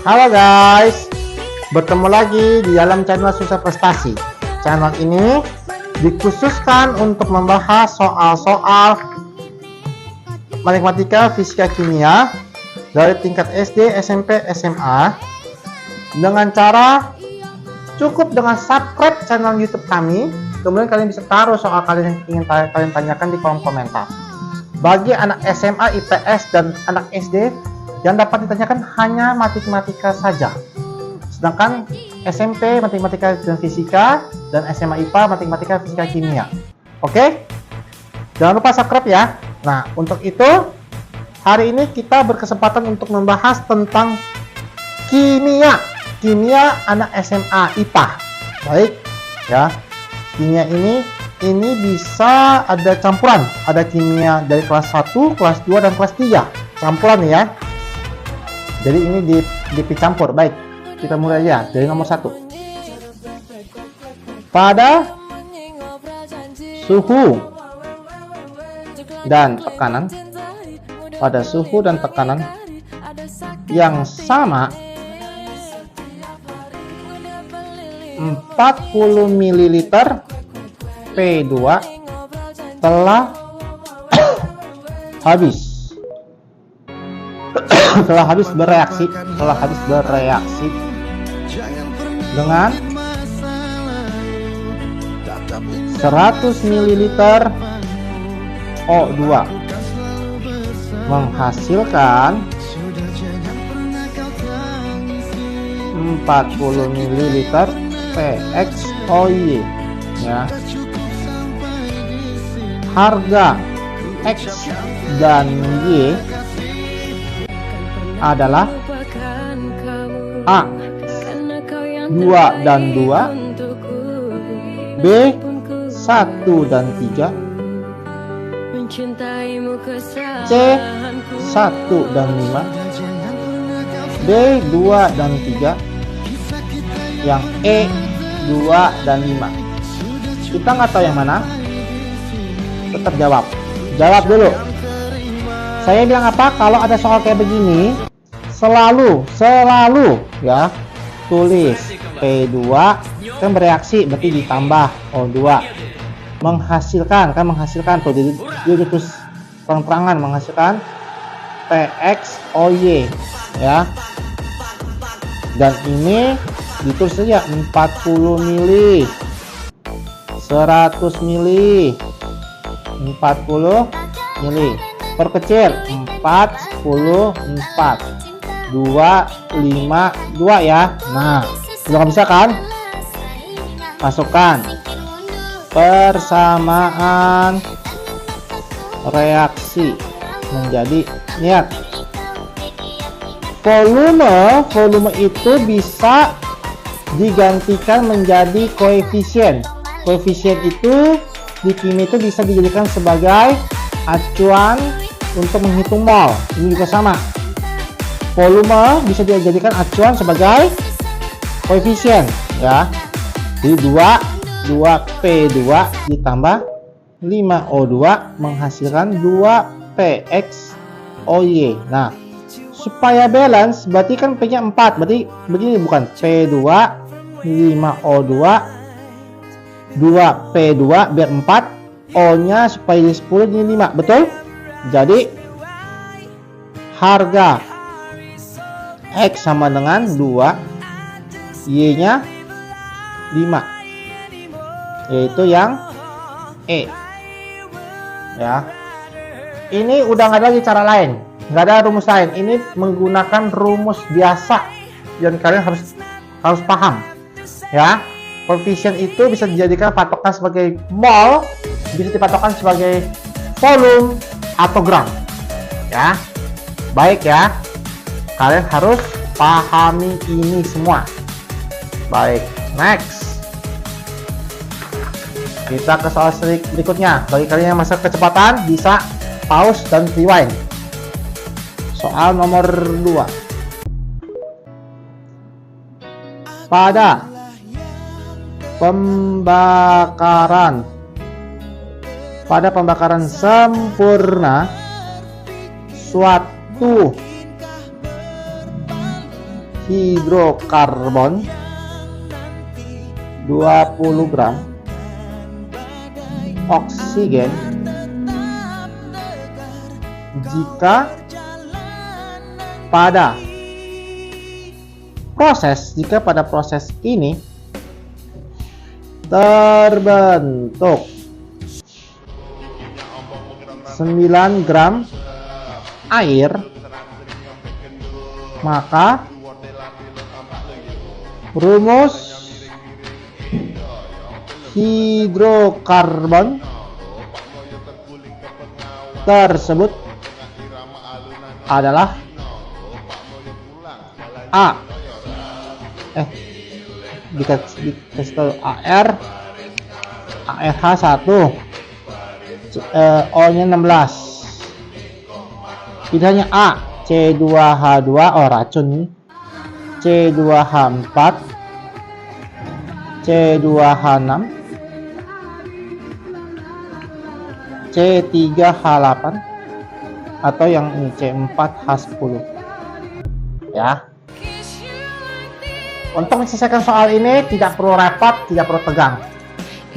Halo guys, bertemu lagi di dalam channel Susah Prestasi. Channel ini dikhususkan untuk membahas soal-soal matematika, fisika, kimia dari tingkat SD, SMP, SMA dengan cara cukup dengan subscribe channel YouTube kami. Kemudian kalian bisa taruh soal kalian yang ingin kalian tanyakan di kolom komentar. Bagi anak SMA, IPS, dan anak SD, yang dapat ditanyakan hanya matematika saja. Sedangkan SMP matematika dan fisika, dan SMA IPA matematika, fisika, kimia. Oke? Jangan lupa subscribe ya. Nah, untuk itu hari ini kita berkesempatan untuk membahas tentang kimia. Kimia anak SMA IPA. Baik, ya. Kimia ini bisa ada campuran. Ada kimia dari kelas 1, kelas 2, dan kelas 3. Campuran ya. Jadi ini dicampur. Baik, kita mulai aja dari nomor 1. Pada suhu dan tekanan, yang sama 40 ml P2 telah habis bereaksi dengan 100 ml O2 menghasilkan 40 ml PXOY ya. Harga X dan Y adalah A 2 dan 2, B 1 dan 3, C 1 dan 5, D 2 dan 3, yang E 2 dan 5. Kita nggak tahu yang mana, tetap jawab dulu. Saya bilang apa? Kalau ada soal kayak begini, selalu ya tulis P2 kan bereaksi, berarti ditambah O2 menghasilkan tuh dia terus terang-terangan menghasilkan PXOY ya. Dan ini ditulis saja 40 mili, 100 mili, 40 mili. Perkecil 4, 10, 4, 2, 5, 2 ya. Nah, sudah bisa kan? Masukkan persamaan reaksi menjadi lihat. Volume itu bisa digantikan menjadi koefisien. Koefisien itu di kimia itu bisa dijadikan sebagai acuan untuk menghitung mol. Ini juga sama. Volume bisa dijadikan acuan sebagai koefisien ya. Jadi 2P2 ditambah 5O2 menghasilkan 2PXOY. Nah, supaya balance berarti kan P-nya 4. Berarti begini, bukan P2 5O2 2P2 biar 4, O-nya supaya jadi 10 jadi 5. Betul? Jadi harga X sama dengan 2, Y-nya 5, yaitu yang E ya. Ini udah nggak ada lagi cara lain, nggak ada rumus lain. Ini menggunakan rumus biasa yang kalian harus paham ya. Koefisien itu bisa dijadikan patokan sebagai mol, bisa dipatokkan sebagai volume atau gram ya. Baik ya, kalian harus pahami ini semua. Baik, next kita ke soal berikutnya. Bagi kalian yang masih kecepatan bisa pause dan rewind. Soal nomor 2. Pada pembakaran sempurna, suatu hidrokarbon 20 gram oksigen jika pada proses ini terbentuk 9 gram air, maka rumus hidrokarbon tersebut adalah A. Dikasih tahu ARH1, O-nya 16. Pilihannya A, C2H2, racun nih. C2H4, C2H6, C3H8, atau yang ini C4H10. Ya. Untuk menyelesaikan soal ini tidak perlu repot, tidak perlu tegang.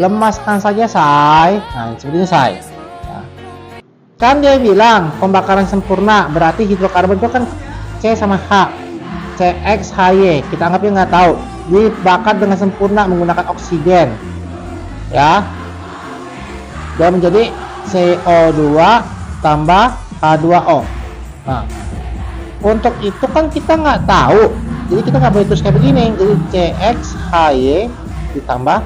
Lemaskan saja, say. Nah, seperti ini, say. Ya. Kan dia bilang pembakaran sempurna, berarti hidrokarbon itu kan C sama H, CX, HY. Kita anggapnya nggak tahu. Dibakar dengan sempurna menggunakan oksigen. Ya. Dan menjadi CO2 tambah H2O. Nah, untuk itu kan kita nggak tahu. Jadi kita nggak boleh terus kayak begini. Jadi CXHY ditambah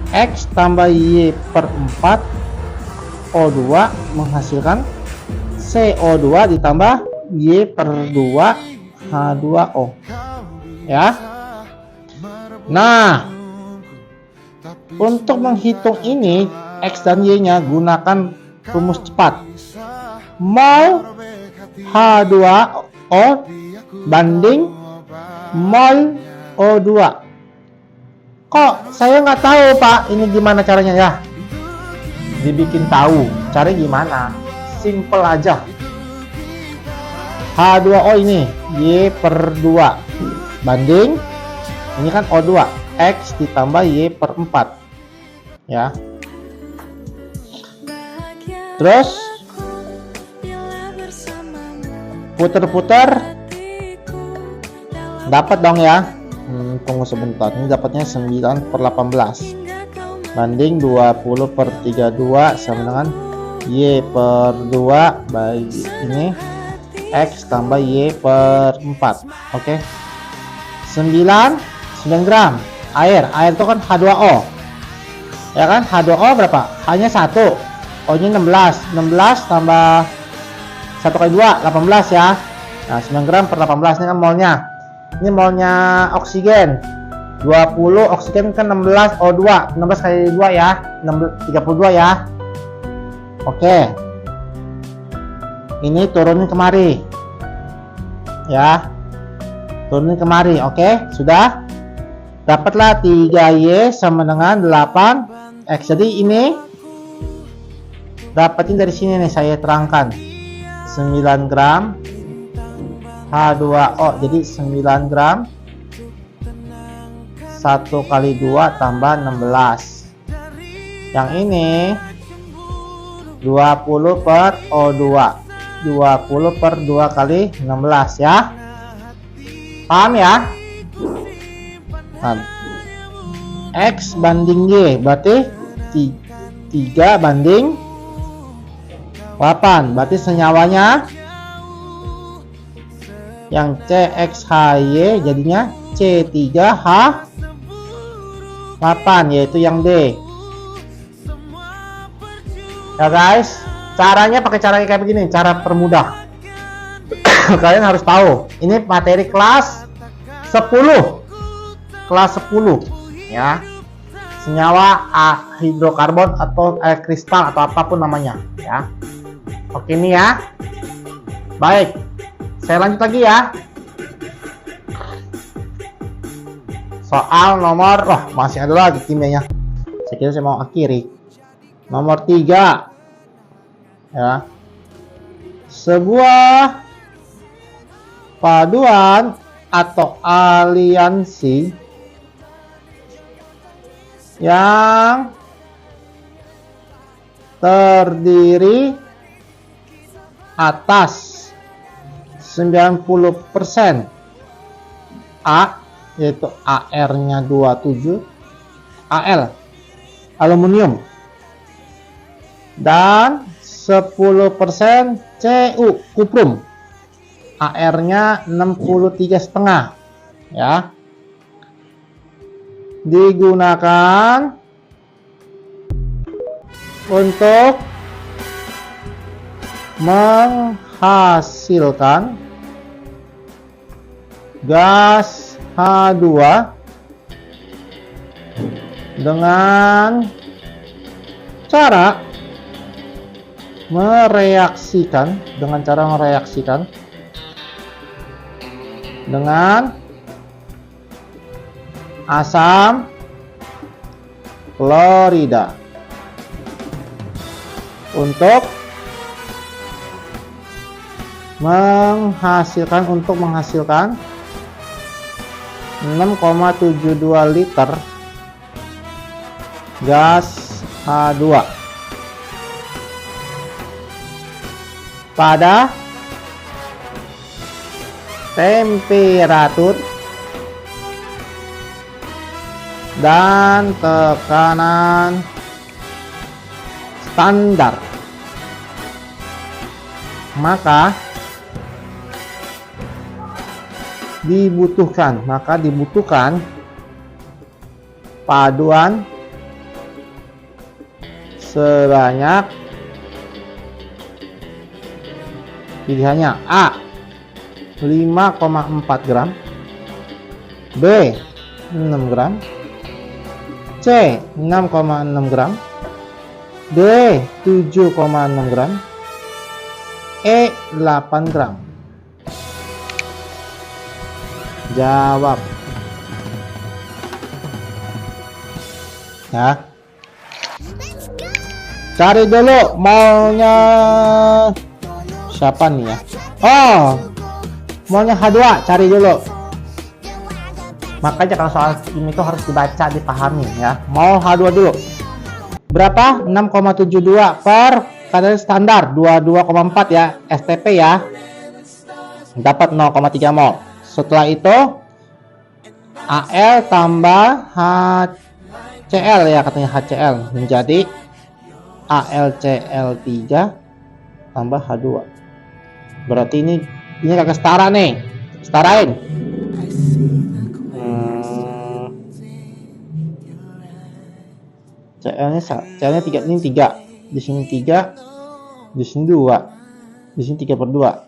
X tambah Y per 4 O2 menghasilkan CO2 ditambah Y per 2 H2O. Ya. Nah, untuk menghitung ini X dan Y nya gunakan rumus cepat. Mol H2O banding mol O2. Kok saya nggak tahu, Pak, ini gimana caranya ya? Dibikin tahu. Caranya gimana? Simple aja. H2O ini Y per 2 banding ini kan O2, X ditambah Y per 4. Ya. Terus puter-puter dapat dong ya. Tunggu sebentar, ini dapatnya 9 per 18 banding 20 per 32 sama dengan Y per 2 bagi ini X tambah Y per 4. Oke. 9 gram air itu kan H2O ya kan. H2O berapa? Hanya 1, O nya 16 tambah 1 kali 2 18 ya. Nah, 9 gram per 18 ini kan molnya. Ini molnya oksigen 20, oksigen kan 16 O2, 16 kali 2 ya, 32 ya. Oke. Ini turunin kemari. Ya. Turunin kemari. Oke, sudah. Dapatlah 3Y sama dengan 8X. Jadi ini dapatin dari sini nih, saya terangkan. 9 gram H2O, jadi 9 gram 1 kali 2 tambah 16. Yang ini 20 per O2, 20 per 2 kali 16 ya. Paham ya? Nah, X banding Y berarti 3 banding 8, berarti senyawanya yang CXHY jadinya C3H8, yaitu yang D. Ya guys, caranya pakai cara kayak begini, cara permudah. Kalian harus tahu, ini materi kelas 10. Kelas 10 ya. Senyawa hidrokarbon atau air kristal atau apapun namanya ya. Oke, ini ya. Baik. Saya lanjut lagi ya. Soal nomor, masih ada lagi kimianya. Saya kira saya mau akhiri. Nomor 3. Ya. Sebuah paduan atau aliansi yang terdiri atas 90% A, yaitu AR-nya 27, Al aluminium, dan 10% Cu kuprum, AR-nya 63,5 ya, digunakan untuk menghasilkan gas H2 dengan cara mereaksikan dengan asam klorida untuk menghasilkan 6,72 liter gas H2 pada temperatur dan tekanan standar. Maka dibutuhkan paduan sebanyak, pilihannya A 5,4 gram, B 6 gram, C 6,6 gram, D 7,6 gram, E 8 gram. Jawab ya. Cari dulu maunya siapa nih ya. Oh, maunya H2, cari dulu. Makanya kalau soal ini tuh harus dibaca, dipahami ya. Mau H2 dulu. Berapa? 6,72 per kadar standar 22,4 ya, STP ya. Dapat 0,3 mol. Setelah itu Al tambah HCl ya, katanya HCl menjadi AlCl3 tambah H2. Berarti ini kagak setara nih. Setarain. CL-nya 3, ini 3. Di sini 3, di sini 2. Di sini 3/2.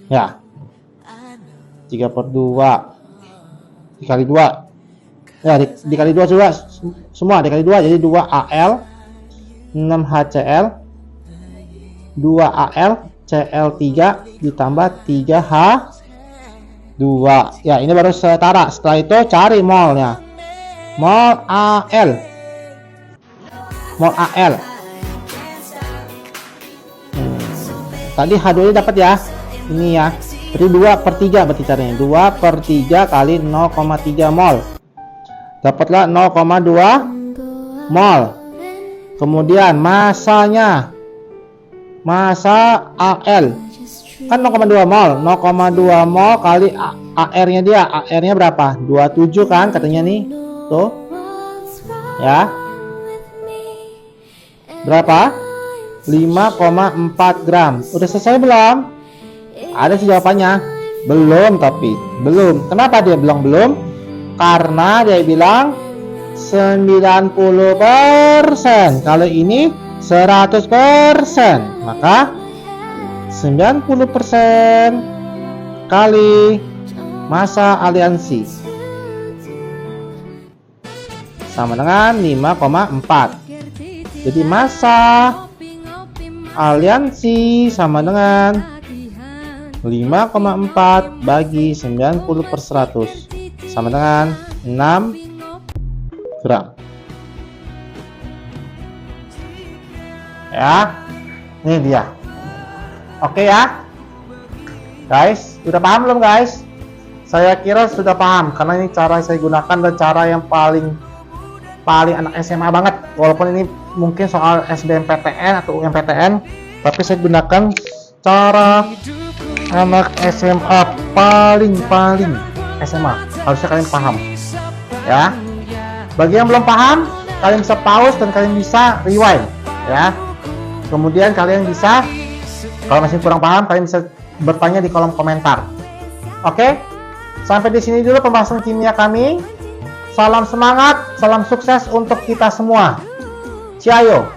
Ya. 3/2 dikali 2 ya, dikali 2 juga semua dikali 2, jadi 2 Al 6 HCl 2 Al Cl3 ditambah 3 H2 ya, ini baru setara. Setelah itu cari molnya, mol Al tadi H2 nya dapat ya, ini ya. Berarti 2/3 berarti caranya. 2/3 kali 0,3 mol. Dapatlah 0,2 mol. Kemudian masanya. Masa Al. Kan 0,2 mol. 0,2 mol kali AR-nya dia. AR-nya berapa? 27 kan katanya nih. Tuh. Ya. Berapa? 5,4 gram. Udah selesai belum? Ada sih jawabannya. Belum, tapi belum. Kenapa dia bilang belum? Karena dia bilang 90%. Kalau ini 100%. Maka 90% kali massa aliansi sama dengan 5,4. Jadi massa aliansi sama dengan 5,4 bagi 90/100 sama dengan 6 gram. Ya, ini dia. Oke ya, guys. Sudah paham belum guys? Saya kira sudah paham karena ini cara saya gunakan dan cara yang paling anak SMA banget. Walaupun ini mungkin soal SBMPTN atau UMPTN, tapi saya gunakan cara anak SMA paling SMA. Harusnya kalian paham ya. Bagi yang belum paham, kalian bisa pause dan kalian bisa rewind ya. Kemudian kalian bisa, kalau masih kurang paham, kalian bisa bertanya di kolom komentar. Oke, sampai di sini dulu pembahasan kimia kami. Salam semangat, salam sukses untuk kita semua. Ciao.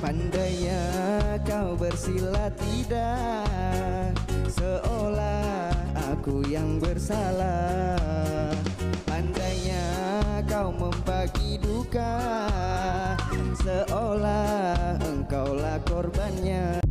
Pandainya kau bersilat tidak, seolah aku yang bersalah. Pandainya kau membagi duka, seolah engkaulah korbannya.